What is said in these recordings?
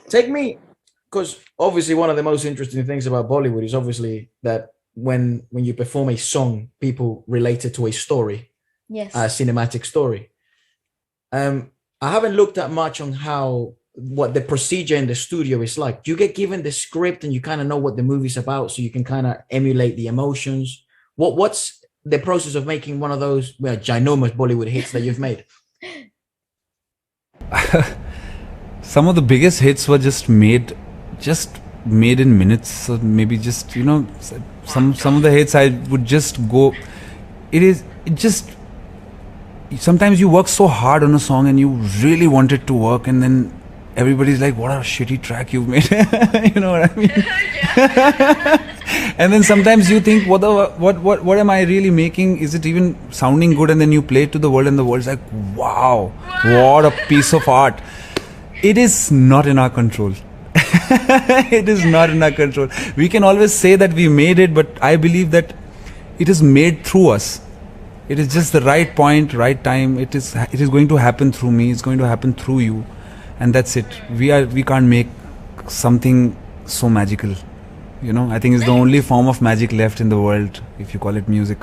Take me, because obviously one of the most interesting things about Bollywood is obviously that when you perform a song, people relate it to a story, a Yes. cinematic story. Um, I haven't looked at much on how what the procedure in the studio is like. Do you get given the script and you kind of know what the movie's about, so you can kind of emulate the emotions? What's the process of making one of those ginormous Bollywood hits that you've made? Some of the biggest hits were just made in minutes. So maybe just some of the hits I would just go. It just sometimes you work so hard on a song and you really want it to work, and then everybody's like, what a shitty track you've made. You know what I mean? And then sometimes you think, what am I really making? Is it even sounding good? And then you play it to the world and the world's like, wow, what a piece of art. It is not in our control. It is not in our control. We can always say that we made it, but I believe that it is made through us. It is just the right point, right time. It is going to happen through me. It's going to happen through you, and that's it. We can't make something so magical. I think it's the only form of magic left in the world, if you call it music.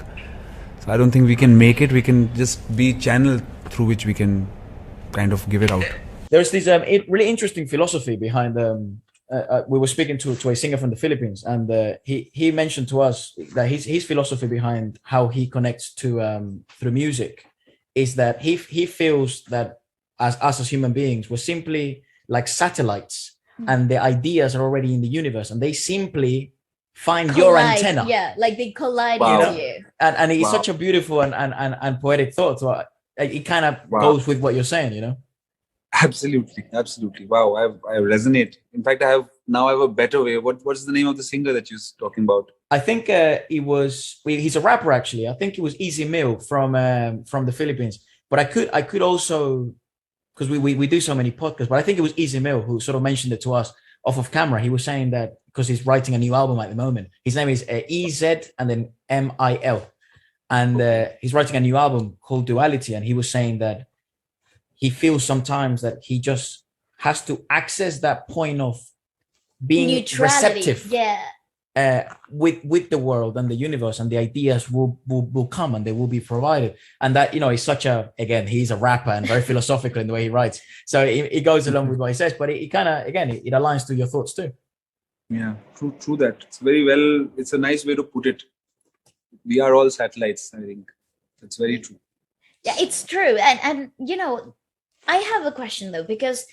So I don't think we can make it. We can just be channel through which we can kind of give it out. There's this really interesting philosophy behind. We were speaking to a singer from the Philippines, and he mentioned to us that his philosophy behind how he connects to through music is that he feels that as us as human beings, we're simply like satellites, and the ideas are already in the universe, and they simply find Collide, your antenna. Yeah, like they collide Wow. into you. And it's such a beautiful and poetic thought. So it kind of goes with what you're saying. Absolutely. Wow, I resonate. In fact, I have a better way. What's the name of the singer that you're talking about? I think he's a rapper actually. I think it was Easy Mill from the Philippines. But I could also, because we do so many podcasts, but I think it was Easy Mill who sort of mentioned it to us off of camera. He was saying that because he's writing a new album at the moment. His name is EZ and then MIL, and he's writing a new album called Duality. And he was saying that he feels sometimes that he just has to access that point of being neutrality, receptive, with the world and the universe, and the ideas will come and they will be provided. And that is such again, he's a rapper and very philosophical in the way he writes, so it goes along with what he says, but it kind of, again, it aligns to your thoughts too. Yeah, true that. It's very well. It's a nice way to put it. We are all satellites. I think that's very true. Yeah, it's true. And I have a question though, because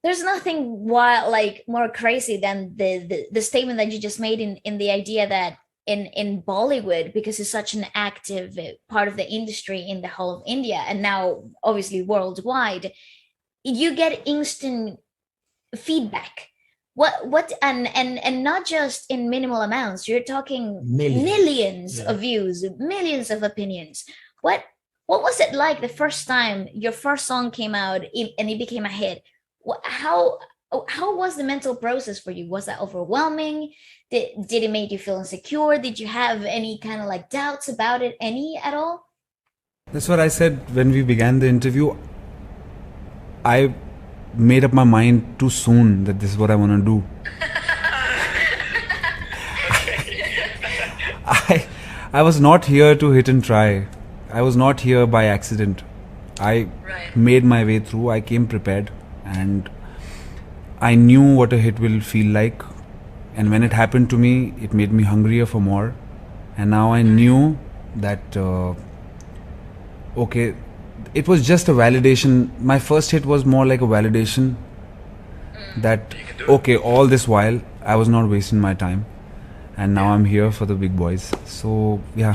there's nothing more crazy than the statement that you just made in the idea that in Bollywood, because it's such an active part of the industry in the whole of India and now obviously worldwide, you get instant feedback. What and not just in minimal amounts. You're talking millions of views, millions of opinions. What was it like the first time your first song came out and it became a hit? How was the mental process for you? Was that overwhelming? Did it make you feel insecure? Did you have any kind of like doubts about it, any at all? That's what I said when we began the interview. I made up my mind too soon that this is what I want to do. I was not here to hit and try. I was not here by accident. I made my way through. I came prepared, and I knew what a hit will feel like. And when it happened to me, it made me hungrier for more. And now I knew that, okay, it was just a validation. My first hit was more like a validation that, okay, all this while I was not wasting my time. And now I'm here for the big boys. So, yeah.